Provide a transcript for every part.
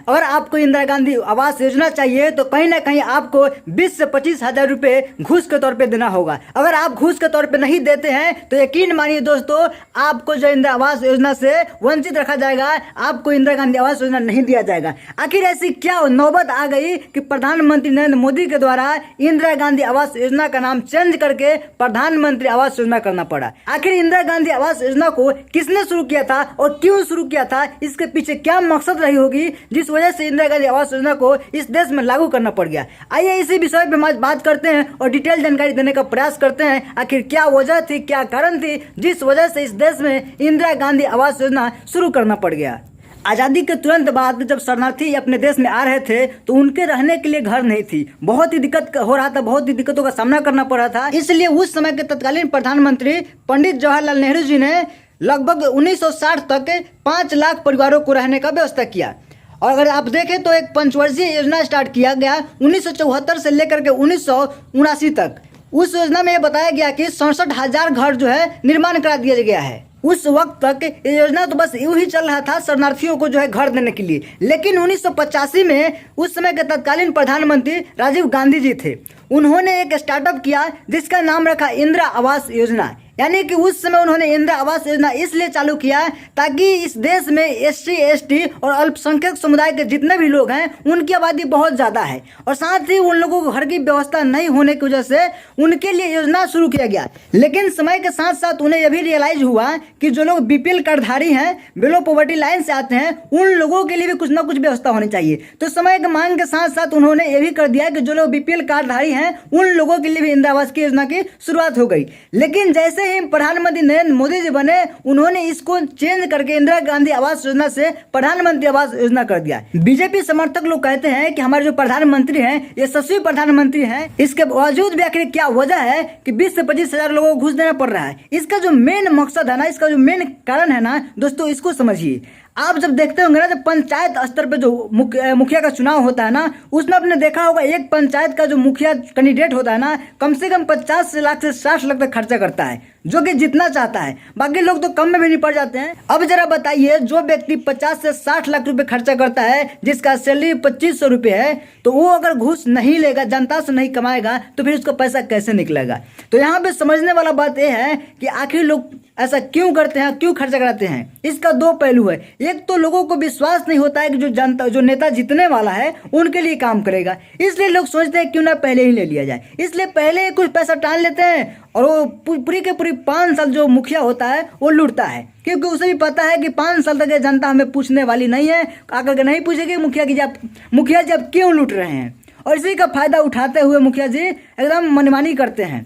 अगर आपको इंदिरा गांधी आवास योजना चाहिए तो कहीं ना कहीं आपको 20 से 25 हजार रुपए घूस के तौर पे देना होगा। अगर आप घूस के तौर पे नहीं देते हैं तो यकीन मानिए दोस्तों, आपको जो इंदिरा आवास योजना से वंचित रखा जाएगा, आपको इंदिरा गांधी आवास योजना नहीं दिया जाएगा। आखिर ऐसी क्या नौबत आ गई कि प्रधानमंत्री नरेंद्र मोदी के द्वारा इंदिरा गांधी आवास योजना का नाम चेंज करके प्रधानमंत्री आवास योजना करना पड़ा। आखिर इंदिरा गांधी आवास योजना को किसने शुरू किया था और क्यों शुरू किया था, इसके पीछे क्या मकसद रही होगी जिस वजह से इंदिरा गांधी आवास योजना को इस देश में लागू करना पड़ गया। आइए इसी विषय पे आज बात करते हैं और डिटेल जानकारी देने का प्रयास करते हैं। आखिर क्या वजह थी, क्या कारण थी जिस वजह से इस देश में इंदिरा गांधी आवास योजना शुरू करना पड़ गया। आज़ादी के तुरंत बाद जब शरणार्थी अपने देश में आ रहे थे तो उनके रहने के लिए घर नहीं थी, बहुत ही दिक्कत हो रहा था, बहुत ही दिक्कतों का सामना करना पड़ रहा था। इसलिए उस समय के तत्कालीन प्रधानमंत्री पंडित जवाहरलाल नेहरू जी ने लगभग 1960 तक 5 लाख परिवारों को रहने का व्यवस्था किया। और अगर आप देखें तो एक पंचवर्षीय योजना स्टार्ट किया गया 1974 से लेकर के 1979 तक। उस योजना में यह बताया गया कि 67,000 घर जो है निर्माण करा दिया गया है। उस वक्त तक ये योजना तो बस यूं ही चल रहा था शरणार्थियों को जो है घर देने के लिए। लेकिन 1985 में उस समय के तत्कालीन प्रधानमंत्री राजीव गांधी जी थे, उन्होंने एक स्टार्टअप किया जिसका नाम रखा इंदिरा आवास योजना। यानी कि उस समय उन्होंने इंदिरा आवास योजना इसलिए चालू किया ताकि इस देश में SC ST और अल्पसंख्यक समुदाय के जितने भी लोग हैं उनकी आबादी बहुत ज़्यादा है और साथ ही उन लोगों को घर की व्यवस्था नहीं होने की वजह से उनके लिए योजना शुरू किया गया। लेकिन समय के साथ साथ उन्हें यह भी रियलाइज हुआ कि जो लोग BPL कार्डधारी हैं, बिलो पॉवर्टी लाइन से आते हैं, उन लोगों के लिए भी कुछ ना कुछ व्यवस्था होनी चाहिए। तो समय के मांग के साथ साथ उन्होंने ये भी कर दिया कि जो लोग BPL कार्डधारी हैं उन लोगों के लिए भी इंदिरा आवास की योजना की शुरुआत हो गई। लेकिन जैसे प्रधानमंत्री नरेंद्र मोदी जी बने, उन्होंने इसको चेंज करके इंदिरा गांधी आवास योजना से प्रधानमंत्री आवास योजना कर दिया। बीजेपी समर्थक लोग कहते हैं कि हमारे जो प्रधानमंत्री हैं ये यशस्वी प्रधानमंत्री हैं, इसके बावजूद भी आखिर क्या वजह है कि 20 से 25 हजार लोगों को घूस देना पड़ रहा है। इसका जो मेन मकसद है ना, इसका जो मेन कारण है ना दोस्तों, इसको समझिए। आप जब देखते होंगे ना, जब पंचायत स्तर पे जो मुखिया का चुनाव होता है ना, उसमें आपने देखा होगा एक पंचायत का जो मुखिया कैंडिडेट होता है ना, कम से कम 50 लाख से 60 लाख तक खर्चा करता है, जो कि जितना चाहता है। बाकी लोग तो कम में भी नहीं पड़ जाते हैं। अब जरा बताइए, जो व्यक्ति 50 से 60 लाख रुपए खर्चा करता है, जिसका सैलरी 2500 रुपये है, तो वो अगर घूस नहीं लेगा, जनता से नहीं कमाएगा, तो फिर उसका पैसा कैसे निकलेगा। तो यहाँ पे समझने वाला बात यह है कि आखिर लोग ऐसा क्यों करते हैं, क्यों खर्चा कराते हैं। इसका दो पहलू है। एक तो लोगों को विश्वास नहीं होता है कि जो नेता जीतने वाला है उनके लिए काम करेगा, इसलिए लोग सोचते हैं क्यों ना पहले ही ले लिया जाए, इसलिए पहले कुछ पैसा टाल लेते हैं और वो पूरी के पूरी 5 साल जो मुखिया होता है वो लूटता है, क्योंकि उसे भी पता है कि 5 साल तक जनता हमें पूछने वाली नहीं है, आकर के नहीं पूछेगी मुखिया जी आप क्यों लूट रहे हैं। और इसी का फायदा उठाते हुए मुखिया जी एकदम मनमानी करते हैं।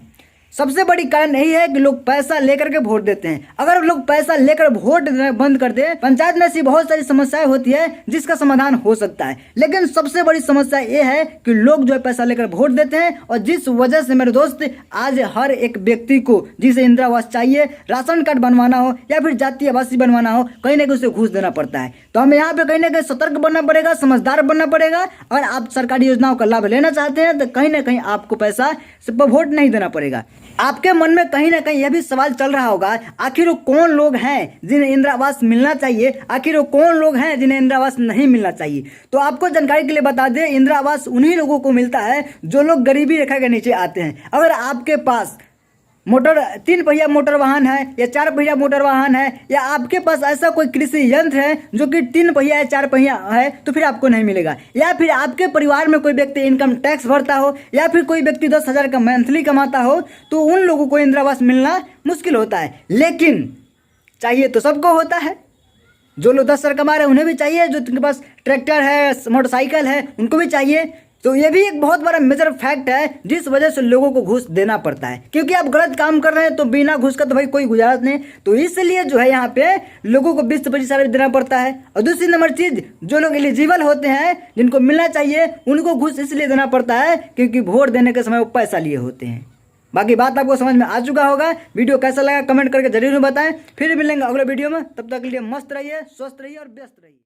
सबसे बड़ी कारण यही है कि लोग पैसा लेकर के वोट देते हैं। अगर लोग पैसा लेकर वोट देना बंद कर दे, पंचायत में ऐसी बहुत सारी समस्याएं होती है जिसका समाधान हो सकता है। लेकिन सबसे बड़ी समस्या ये है कि लोग जो है पैसा लेकर वोट देते हैं, और जिस वजह से मेरे दोस्त आज हर एक व्यक्ति को जिसे इंदिरा आवास चाहिए, राशन कार्ड बनवाना हो या फिर जातीय आवासीय बनवाना हो, कहीं ना कहीं उसे घूस देना पड़ता है। तो हमें यहाँ पे कहीं ना कहीं सतर्क बनना पड़ेगा, समझदार बनना पड़ेगा। अगर आप सरकारी योजनाओं का लाभ लेना चाहते हैं तो कहीं ना कहीं आपको पैसा सिर्फ वोट नहीं देना पड़ेगा। आपके मन में कहीं ना कहीं यह भी सवाल चल रहा होगा, आखिर वो कौन लोग हैं जिन्हें इंदिरा आवास मिलना चाहिए, आखिर वो कौन लोग हैं जिन्हें इंदिरा आवास नहीं मिलना चाहिए। तो आपको जानकारी के लिए बता दें, इंदिरा आवास उन्हीं लोगों को मिलता है जो लोग गरीबी रेखा के नीचे आते हैं। अगर आपके पास 3 पहिया मोटर वाहन है या 4 पहिया मोटर वाहन है, या आपके पास ऐसा कोई कृषि यंत्र है जो कि 3 पहिया या 4 पहिया है, तो फिर आपको नहीं मिलेगा। या फिर आपके परिवार में कोई व्यक्ति इनकम टैक्स भरता हो, या फिर कोई व्यक्ति 10,000 का मंथली कमाता हो, तो उन लोगों को इंदिरा आवास मिलना मुश्किल होता है। लेकिन चाहिए तो सबको होता है। जो लोग 10,000 कमा रहे हैं उन्हें भी चाहिए, जो जिनके पास ट्रैक्टर है, मोटरसाइकिल है, उनको भी चाहिए। तो ये भी एक बहुत बड़ा मेजर फैक्ट है जिस वजह से लोगों को घूस देना पड़ता है, क्योंकि आप गलत काम कर रहे हैं तो बिना घूस का तो भाई कोई गुजारा नहीं। तो इसलिए जो है यहाँ पे लोगों को 20 से 25 साल देना पड़ता है। और दूसरी नंबर चीज, जो लोग एलिजिबल होते हैं, जिनको मिलना चाहिए, उनको घूस इसलिए देना पड़ता है क्योंकि वोट देने के समय वो पैसा लिए होते हैं। बाकी बात आपको समझ में आ चुका होगा। वीडियो कैसा लगा कमेंट करके जरूर बताएं। फिर मिलेंगे अगले वीडियो में, तब तक के लिए मस्त रहिए, स्वस्थ रहिए और व्यस्त रहिए।